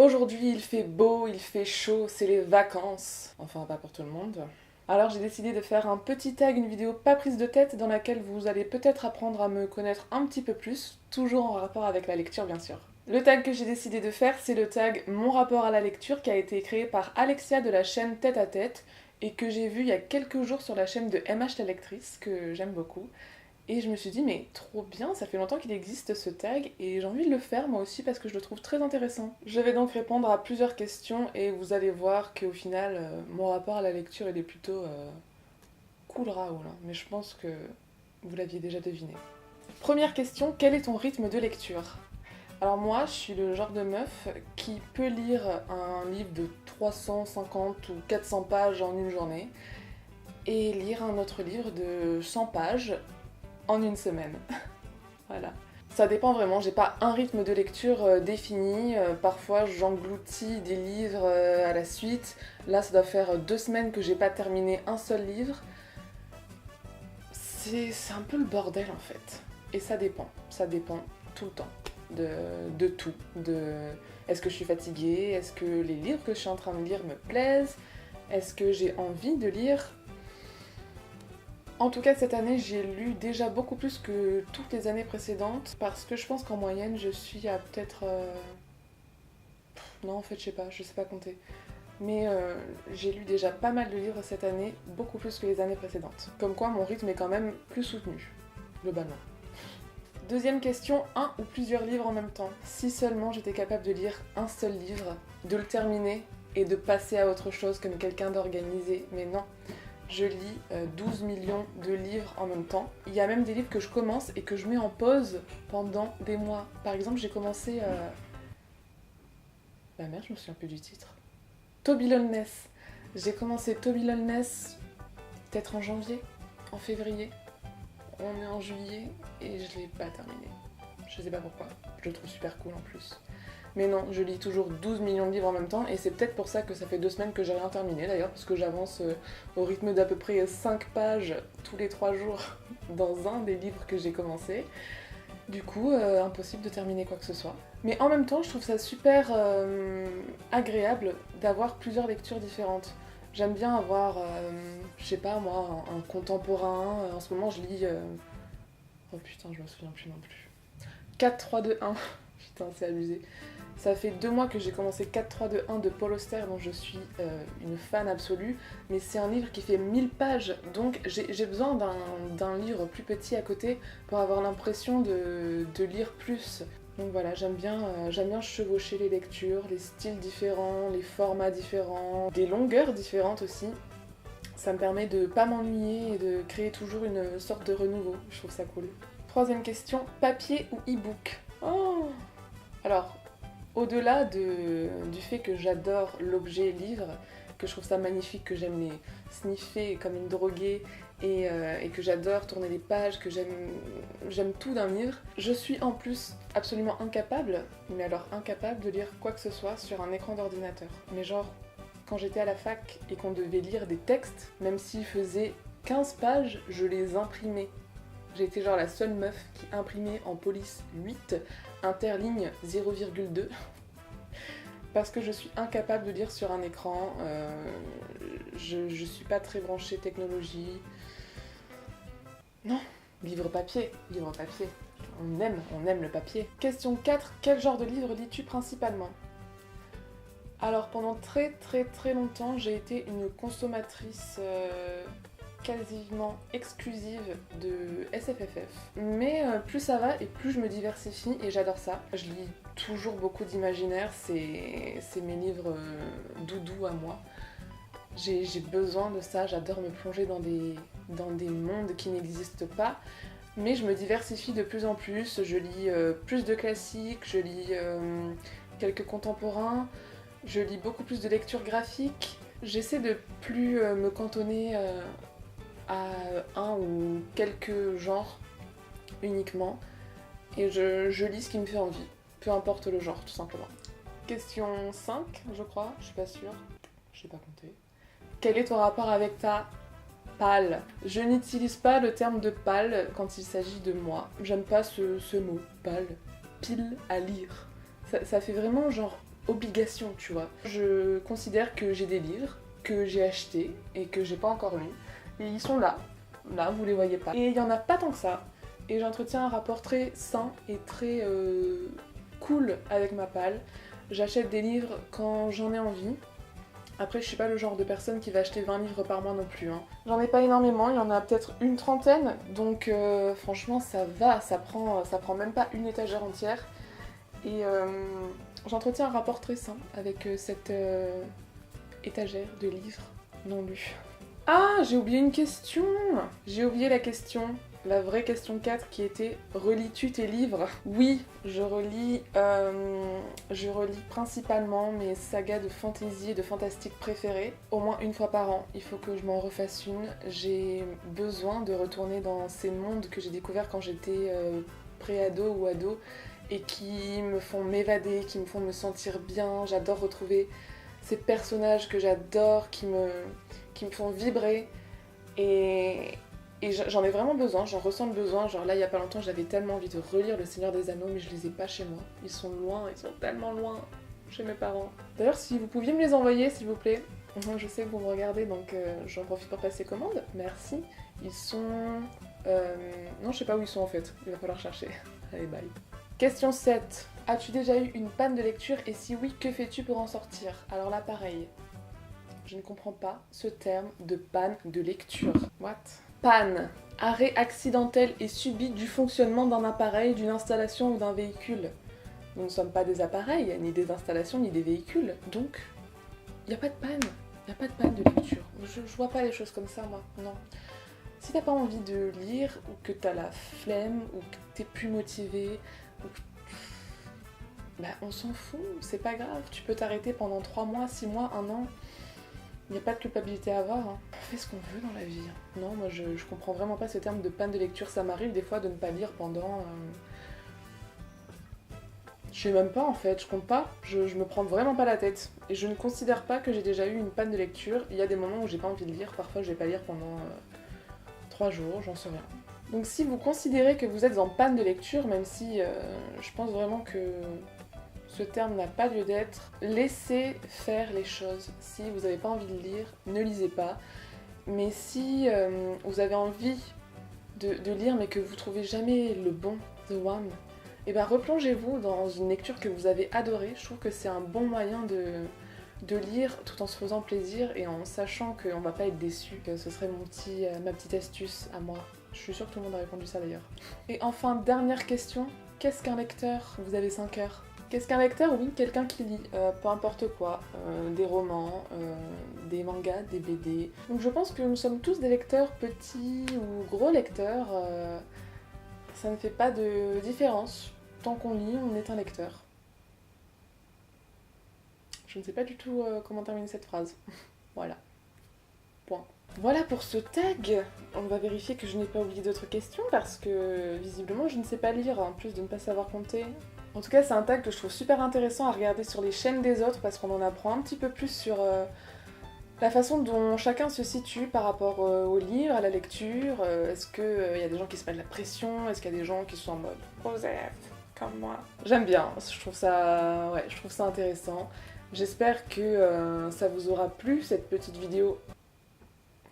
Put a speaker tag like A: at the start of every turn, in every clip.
A: Aujourd'hui il fait beau, il fait chaud, c'est les vacances. Enfin pas pour tout le monde. Alors j'ai décidé de faire un petit tag, une vidéo pas prise de tête dans laquelle vous allez peut-être apprendre à me connaître un petit peu plus, toujours en rapport avec la lecture bien sûr. Le tag que j'ai décidé de faire, c'est le tag Mon rapport à la lecture qui a été créé par Alexia de la chaîne Tête à Tête et que j'ai vu il y a quelques jours sur la chaîne de MH la lectrice, que j'aime beaucoup. Et je me suis dit, mais trop bien, ça fait longtemps qu'il existe ce tag et j'ai envie de le faire moi aussi parce que je le trouve très intéressant. Je vais donc répondre à plusieurs questions et vous allez voir qu'au final, mon rapport à la lecture il est plutôt cool Raoul, hein, mais je pense que vous l'aviez déjà deviné. Première question, quel est ton rythme de lecture? Alors moi, je suis le genre de meuf qui peut lire un livre de 350 ou 400 pages en une journée et lire un autre livre de 100 pages en une semaine. Voilà. Ça dépend vraiment, j'ai pas un rythme de lecture défini. Parfois j'engloutis des livres à la suite. Là, ça doit faire 2 semaines que j'ai pas terminé un seul livre. C'est un peu le bordel en fait. Et ça dépend tout le temps. De tout. Est-ce que je suis fatiguée? Est-ce que les livres que je suis en train de lire me plaisent? Est-ce que j'ai envie de lire? En tout cas, cette année, j'ai lu déjà beaucoup plus que toutes les années précédentes parce que je pense qu'en moyenne, je suis à peut-être... Non, en fait, je sais pas compter. Mais j'ai lu déjà pas mal de livres cette année, beaucoup plus que les années précédentes. Comme quoi, mon rythme est quand même plus soutenu, globalement. Deuxième question, un ou plusieurs livres en même temps. Si seulement j'étais capable de lire un seul livre, de le terminer et de passer à autre chose comme quelqu'un d'organisé, mais non. Je lis 12 millions de livres en même temps. Il y a même des livres que je commence et que je mets en pause pendant des mois. Par exemple, j'ai commencé... Bah merde, je me souviens plus du titre. Toby Loneliness. J'ai commencé Toby Loneliness peut-être en janvier, en février. On est en juillet et je l'ai pas terminé. Je sais pas pourquoi. Je le trouve super cool en plus. Mais non, je lis toujours 12 millions de livres en même temps et c'est peut-être pour ça que ça fait 2 semaines que j'ai rien terminé d'ailleurs, parce que j'avance au rythme d'à peu près 5 pages tous les 3 jours dans un des livres que j'ai commencé. Du coup, impossible de terminer quoi que ce soit. Mais en même temps, je trouve ça super agréable d'avoir plusieurs lectures différentes. J'aime bien avoir, je sais pas moi, un contemporain. En ce moment, je lis... Oh putain, je me souviens plus non plus. 4, 3, 2, 1. Putain, c'est abusé. Ça fait 2 mois que j'ai commencé 4-3-2-1 de Paul Auster, dont je suis une fan absolue, mais c'est un livre qui fait 1000 pages, donc j'ai besoin d'un livre plus petit à côté pour avoir l'impression de lire plus. Donc voilà, j'aime bien chevaucher les lectures, les styles différents, les formats différents, des longueurs différentes aussi. Ça me permet de pas m'ennuyer et de créer toujours une sorte de renouveau, je trouve ça cool. Troisième question, papier ou e-book? Oh. Alors, au-delà du fait que j'adore l'objet livre, que je trouve ça magnifique, que j'aime les sniffer comme une droguée et que j'adore tourner les pages, que j'aime tout d'un livre, je suis en plus absolument incapable, mais alors incapable de lire quoi que ce soit sur un écran d'ordinateur. Mais genre, quand j'étais à la fac et qu'on devait lire des textes, même s'ils faisaient 15 pages, je les imprimais. J'étais genre la seule meuf qui imprimait en police 8 interligne 0,2 parce que je suis incapable de lire sur un écran. Je suis pas très branchée technologie. Non, livre papier. On aime le papier. Question 4, quel genre de livre lis-tu principalement? Alors pendant très longtemps, j'ai été une consommatrice quasiment exclusive de SFFF. Mais plus ça va et plus je me diversifie et j'adore ça. Je lis toujours beaucoup d'imaginaire, c'est mes livres doudou à moi. J'ai besoin de ça, j'adore me plonger dans des mondes qui n'existent pas. Mais je me diversifie de plus en plus, je lis plus de classiques, je lis quelques contemporains, je lis beaucoup plus de lectures graphiques. J'essaie de plus me cantonner à un ou quelques genres uniquement et je lis ce qui me fait envie, peu importe le genre tout simplement. Question 5 je crois, je suis pas sûre, je sais pas compter. Quel est ton rapport avec ta pâle? Je n'utilise pas le terme de pâle quand il s'agit de moi, j'aime pas ce mot, pâle, pile à lire. Ça fait vraiment genre obligation, tu vois. Je considère que j'ai des livres que j'ai achetés et que j'ai pas encore lus. Et ils sont là, vous les voyez pas. Et il y en a pas tant que ça. Et j'entretiens un rapport très sain et très cool avec ma palle. J'achète des livres quand j'en ai envie. Après, je suis pas le genre de personne qui va acheter 20 livres par mois non plus. Hein. J'en ai pas énormément, il y en a peut-être une trentaine. Donc franchement, ça va, ça prend même pas une étagère entière. Et j'entretiens un rapport très sain avec cette étagère de livres non lus. Ah, j'ai oublié une question. J'ai oublié la question, la vraie question 4 qui était « Relis-tu tes livres ?» Oui, je relis principalement mes sagas de fantasy et de fantastique préférées, au moins une fois par an. Il faut que je m'en refasse une. J'ai besoin de retourner dans ces mondes que j'ai découverts quand j'étais pré-ado ou ado et qui me font m'évader, qui me font me sentir bien. J'adore retrouver ces personnages que j'adore, qui me font vibrer. Et j'en ai vraiment besoin, j'en ressens le besoin. Genre là, il y a pas longtemps, j'avais tellement envie de relire Le Seigneur des Anneaux, mais je les ai pas chez moi. Ils sont loin, ils sont tellement loin chez mes parents. D'ailleurs, si vous pouviez me les envoyer, s'il vous plaît. Je sais que vous me regardez, donc j'en profite pour passer commande. Merci. Ils sont... Non, je sais pas où ils sont en fait. Il va falloir chercher. Allez, bye. Question 7. As-tu déjà eu une panne de lecture et si oui, que fais-tu pour en sortir? Alors là, pareil. Je ne comprends pas ce terme de panne de lecture. What? Panne. Arrêt accidentel et subit du fonctionnement d'un appareil, d'une installation ou d'un véhicule. Nous ne sommes pas des appareils, ni des installations, ni des véhicules. Donc, il n'y a pas de panne. Il n'y a pas de panne de lecture. Je vois pas les choses comme ça, moi. Non. Si t'as pas envie de lire, ou que t'as la flemme, ou que t'es plus motivé, ou que... Bah, on s'en fout, c'est pas grave. Tu peux t'arrêter pendant 3 mois, 6 mois, 1 an. Il n'y a pas de culpabilité à avoir. Hein. On fait ce qu'on veut dans la vie. Non, moi je comprends vraiment pas ce terme de panne de lecture. Ça m'arrive des fois de ne pas lire pendant... Je sais même pas en fait, je compte pas. Je me prends vraiment pas la tête. Et je ne considère pas que j'ai déjà eu une panne de lecture. Il y a des moments où j'ai pas envie de lire. Parfois je vais pas lire pendant 3 jours, j'en sais rien. Donc si vous considérez que vous êtes en panne de lecture, même si je pense vraiment que... ce terme n'a pas lieu d'être. Laissez faire les choses. Si vous n'avez pas envie de lire, ne lisez pas. Mais si vous avez envie de lire mais que vous trouvez jamais le bon, the one, et ben replongez-vous dans une lecture que vous avez adorée. Je trouve que c'est un bon moyen de lire tout en se faisant plaisir et en sachant qu'on va pas être déçu. Ce serait ma petite astuce à moi. Je suis sûre que tout le monde a répondu ça d'ailleurs. Et enfin, dernière question. Qu'est-ce qu'un lecteur? Vous avez 5 heures. Qu'est-ce qu'un lecteur? Oui, quelqu'un qui lit, peu importe quoi, des romans, des mangas, des BD. Donc je pense que nous sommes tous des lecteurs, petits ou gros lecteurs. Ça ne fait pas de différence. Tant qu'on lit, on est un lecteur. Je ne sais pas du tout comment terminer cette phrase. Voilà. Point. Voilà pour ce tag. On va vérifier que je n'ai pas oublié d'autres questions parce que visiblement je ne sais pas lire, en plus de ne pas savoir compter. En tout cas, c'est un tag que je trouve super intéressant à regarder sur les chaînes des autres parce qu'on en apprend un petit peu plus sur la façon dont chacun se situe par rapport au livre, à la lecture. Est-ce qu'il y a des gens qui se mettent la pression? Est-ce qu'il y a des gens qui sont en mode « Rosette, comme moi ?» J'aime bien, je trouve ça intéressant. J'espère que ça vous aura plu, cette petite vidéo.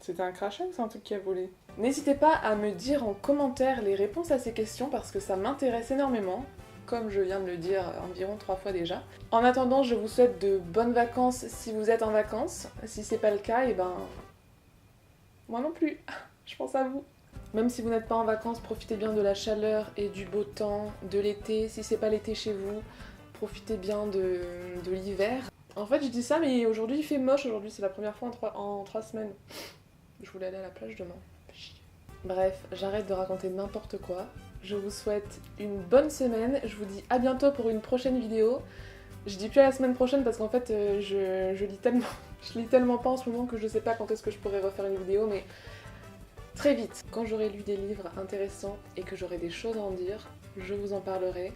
A: C'était un crachat ou c'est un truc qui a volé? N'hésitez pas à me dire en commentaire les réponses à ces questions parce que ça m'intéresse énormément. Comme je viens de le dire environ 3 fois déjà. En attendant, je vous souhaite de bonnes vacances si vous êtes en vacances. Si c'est pas le cas, et ben... moi non plus. Je pense à vous. Même si vous n'êtes pas en vacances, profitez bien de la chaleur et du beau temps, de l'été. Si c'est pas l'été chez vous, profitez bien de l'hiver. En fait, je dis ça, mais aujourd'hui il fait moche. Aujourd'hui, c'est la première fois en 3 semaines. Je voulais aller à la plage demain. Bref, j'arrête de raconter n'importe quoi. Je vous souhaite une bonne semaine. Je vous dis à bientôt pour une prochaine vidéo. Je dis plus à la semaine prochaine parce qu'en fait, je lis tellement pas en ce moment que je sais pas quand est-ce que je pourrais refaire une vidéo, mais très vite. Quand j'aurai lu des livres intéressants et que j'aurai des choses à en dire, je vous en parlerai.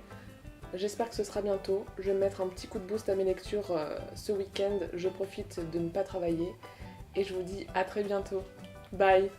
A: J'espère que ce sera bientôt. Je vais me mettre un petit coup de boost à mes lectures ce week-end. Je profite de ne pas travailler. Et je vous dis à très bientôt. Bye!